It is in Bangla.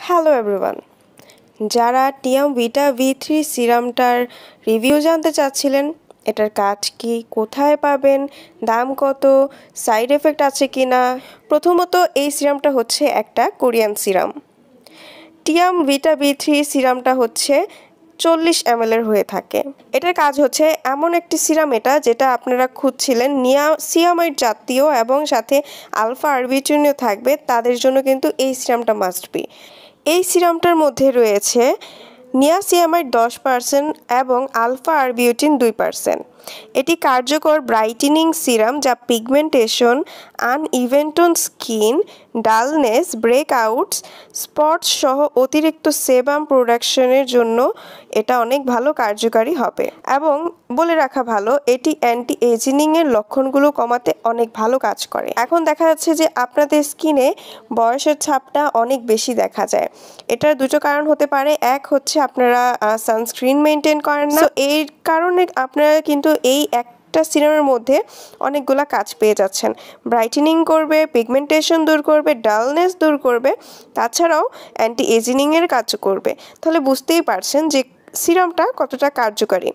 হ্যালো এভরিওয়ান, যারা টিয়াম ভিটা V3 সিরামটার রিভিউ জানতে চাচ্ছিলেন, এটার কাজ কি, কোথায় পাবেন, দাম কত, সাইড এফেক্ট আছে কি না। প্রথমত এই সিরামটা হচ্ছে একটা কোরিয়ান সিরাম। টিয়াম ভিটা V3 সিরামটা হচ্ছে 40 ml হয়ে থাকে। এটার কাজ হচ্ছে এমন একটি সিরাম যেটা আপনারা খুঁজছিলেন নিয়াসিয়ামাইড জাতীয় এবং সাথে আলফা আরবিউটিনও থাকবে, তাদের জন্য কিন্তু এই সিরামটা মাস্ট বি। এই সিরামটার মধ্যে রয়েছে নিয়াসিয়ামাইড 10% এবং আলফা আরবিউটিন 2%। এটি কার্যকর ব্রাইটেনিং সিরাম যা pigmentation, uneven skin, dullness, breakouts, spots সহ অতিরিক্ত সেবাম প্রোডাকশনের জন্য এটা অনেক ভালো কার্যকারী হবে। এবং বলে রাখা ভালো, এটি অ্যান্টি এজিংয়ের লক্ষণগুলো কমাতে অনেক ভালো কাজ করে। এখন দেখা যাচ্ছে যে আপনাদের স্কিনে বয়সের ছাপটা অনেক বেশি দেখা যায়। এটার দুটো কারণ হতে পারে। এক হচ্ছে আপনারা সানস্ক্রিন মেনটেন করেন না, এই কারণে আপনারা কিন্তু এই একটা সিরামের মধ্যে অনেকগুলা কাজ পেয়ে যাচ্ছেন। ব্রাইটেনিং করবে, পিগমেন্টেশন দূর করবে, ডালনেস দূর করবে, তাছাড়াও অ্যান্টি এজিংয়ের কাজ করবে। তাহলে বুঝতেই পারছেন যে সিরামটা কতটা কার্যকারী।